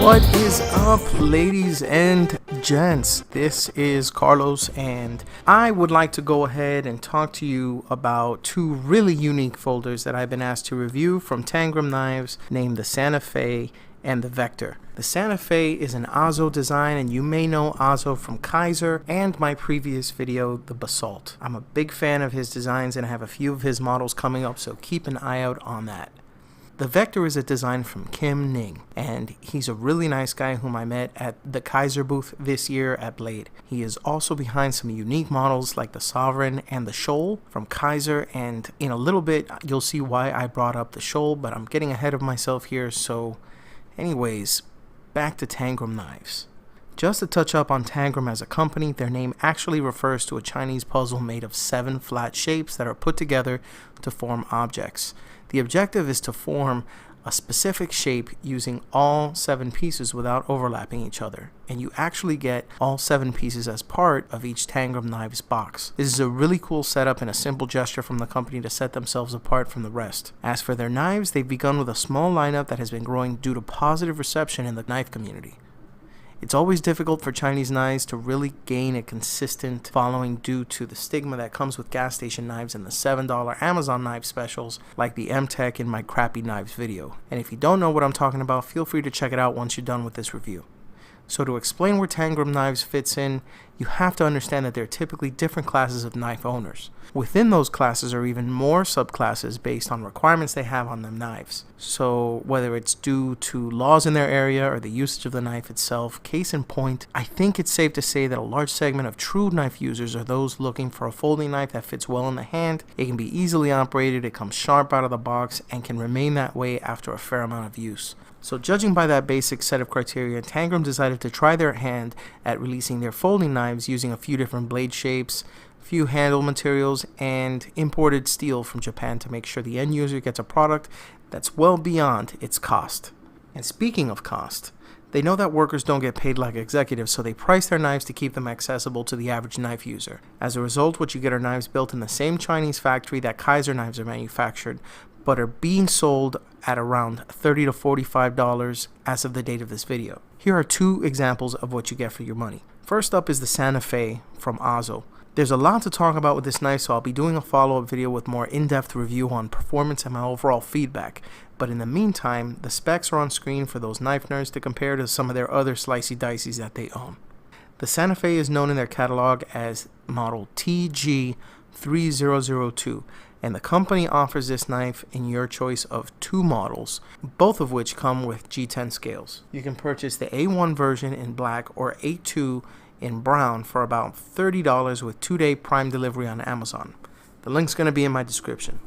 What is up, ladies and gents? This is Carlos, and I would like to go ahead and talk to you about two really unique folders that I've been asked to review from Tangram knives, named the Santa Fe and the Vector. The Santa Fe is an Azo design, and you may know Azo from Kaiser and my previous video, the Basalt. I'm a big fan of his designs and I have a few of his models coming up, so keep an eye out on that. The Vector is a design from Kim Ning, and he's a really nice guy whom I met at the Kaiser booth this year at Blade. He is also behind some unique models like the Sovereign and the Shoal from Kaiser, and in a little bit you'll see why I brought up the Shoal, but I'm getting ahead of myself here, so anyways, back to Tangram knives. Just to touch up on Tangram as a company, their name actually refers to a Chinese puzzle made of 7 flat shapes that are put together to form objects. The objective is to form a specific shape using all 7 pieces without overlapping each other, and you actually get all 7 pieces as part of each Tangram knives box. This is a really cool setup and a simple gesture from the company to set themselves apart from the rest. As for their knives, they've begun with a small lineup that has been growing due to positive reception in the knife community. It's always difficult for Chinese knives to really gain a consistent following due to the stigma that comes with gas station knives and the $7 Amazon knife specials like the M-Tech in my crappy knives video. And if you don't know what I'm talking about, feel free to check it out once you're done with this review. So to explain where Tangram knives fits in, you have to understand that there are typically different classes of knife owners. Within those classes are even more subclasses based on requirements they have on them knives. So whether it's due to laws in their area or the usage of the knife itself, case in point, I think it's safe to say that a large segment of true knife users are those looking for a folding knife that fits well in the hand. It can be easily operated, it comes sharp out of the box, and can remain that way after a fair amount of use. So judging by that basic set of criteria, Tangram decided to try their hand at releasing their folding knives using a few different blade shapes, few handle materials, and imported steel from Japan to make sure the end user gets a product that's well beyond its cost. And speaking of cost, they know that workers don't get paid like executives, so they price their knives to keep them accessible to the average knife user. As a result, what you get are knives built in the same Chinese factory that Kaiser knives are manufactured, but are being sold at around $30 to $45 as of the date of this video. Here are 2 examples of what you get for your money. First up is the Santa Fe from Azo. There's a lot to talk about with this knife, so I'll be doing a follow-up video with more in-depth review on performance and my overall feedback. But in the meantime, the specs are on screen for those knife nerds to compare to some of their other slicey diceys that they own. The Santa Fe is known in their catalog as model TG3002, and the company offers this knife in your choice of 2 models, both of which come with G10 scales. You can purchase the A1 version in black or A2 in brown for about $30 with 2-day Prime delivery on Amazon. The link's going to be in my description.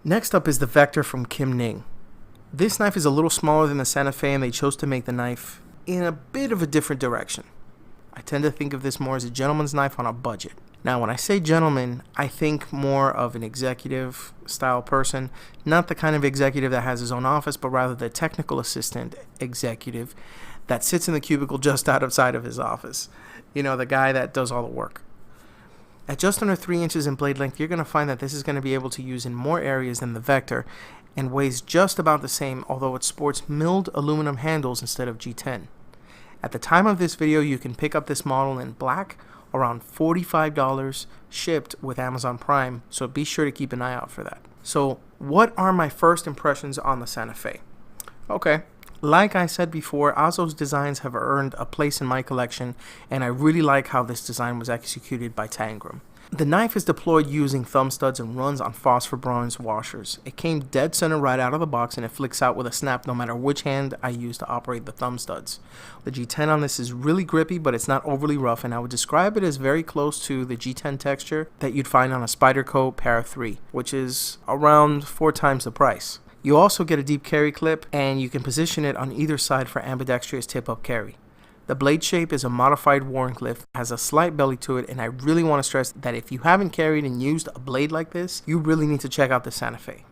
Next up is the Vector from Kim Ning. This knife is a little smaller than the Santa Fe, and they chose to make the knife in a bit of a different direction. I tend to think of this more as a gentleman's knife on a budget. Now, when I say gentleman, I think more of an executive style person, not the kind of executive that has his own office, but rather the technical assistant executive that sits in the cubicle just outside of his office. You know, the guy that does all the work. At just under 3 inches in blade length, you're going to find that this is going to be able to use in more areas than the Vector, and weighs just about the same, although it sports milled aluminum handles instead of G10. At the time of this video, you can pick up this model in black, around $45 shipped with Amazon Prime, so be sure to keep an eye out for that. So what are my first impressions on the Santa Fe? Okay, like I said before, Azo's designs have earned a place in my collection, and I really like how this design was executed by Tangram. The knife is deployed using thumb studs and runs on phosphor bronze washers. It came dead center right out of the box, and it flicks out with a snap no matter which hand I use to operate the thumb studs. The G10 on this is really grippy, but it's not overly rough, and I would describe it as very close to the G10 texture that you'd find on a Spyderco Para 3, which is around 4 times the price. You also get a deep carry clip, and you can position it on either side for ambidextrous tip-up carry. The blade shape is a modified Warncliffe, has a slight belly to it, and I really want to stress that if you haven't carried and used a blade like this, you really need to check out the Santa Fe.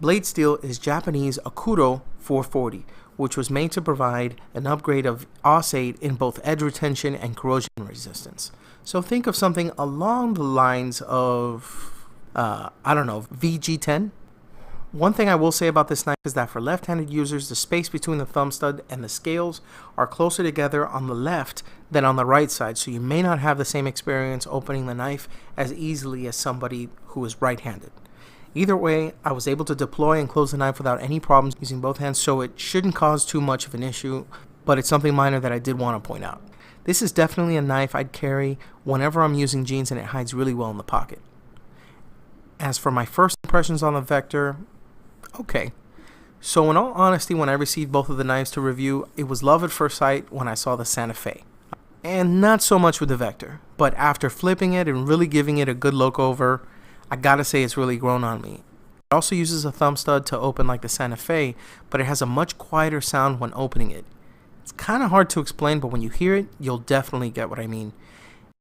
Blade steel is Japanese Akuro 440, which was made to provide an upgrade of AUS 8 in both edge retention and corrosion resistance. So think of something along the lines of, VG10. One thing I will say about this knife is that for left-handed users, the space between the thumb stud and the scales are closer together on the left than on the right side, so you may not have the same experience opening the knife as easily as somebody who is right-handed. Either way, I was able to deploy and close the knife without any problems using both hands, so it shouldn't cause too much of an issue, but it's something minor that I did want to point out. This is definitely a knife I'd carry whenever I'm using jeans, and it hides really well in the pocket. As for my first impressions on the Vector, okay. So in all honesty, when I received both of the knives to review, it was love at first sight when I saw the Santa Fe. And not so much with the Vector, but after flipping it and really giving it a good look over, I gotta say it's really grown on me. It also uses a thumb stud to open like the Santa Fe, but it has a much quieter sound when opening it. It's kind of hard to explain, but when you hear it, you'll definitely get what I mean.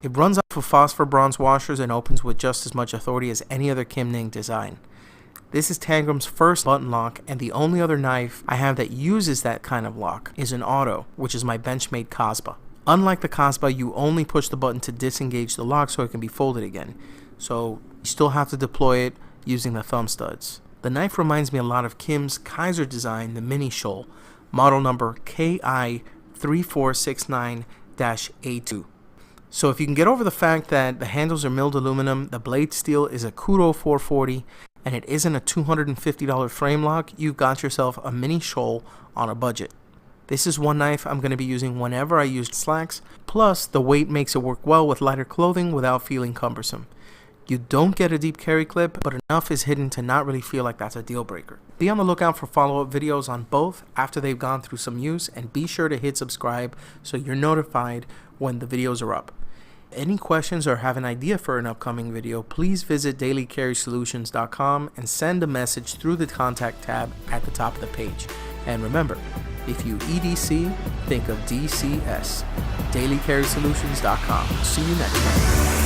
It runs off of phosphor bronze washers and opens with just as much authority as any other Kim Ning design. This is Tangram's first button lock, and the only other knife I have that uses that kind of lock is an auto, which is my Benchmade Kasba. Unlike the Kasba, you only push the button to disengage the lock so it can be folded again. So you still have to deploy it using the thumb studs. The knife reminds me a lot of Kim's Kaiser design, the Mini Shoal, model number KI3469-A2. So if you can get over the fact that the handles are milled aluminum, the blade steel is a Kudo 440, and it isn't a $250 frame lock, you've got yourself a Mini Shoal on a budget. This is one knife I'm going to be using whenever I use slacks, plus the weight makes it work well with lighter clothing without feeling cumbersome. You don't get a deep carry clip, but enough is hidden to not really feel like that's a deal breaker. Be on the lookout for follow-up videos on both after they've gone through some use, and be sure to hit subscribe so you're notified when the videos are up. Any questions or have an idea for an upcoming video, please visit dailycarrysolutions.com and send a message through the contact tab at the top of the page. And remember, if you EDC, think of DCS. dailycarrysolutions.com. See you next time.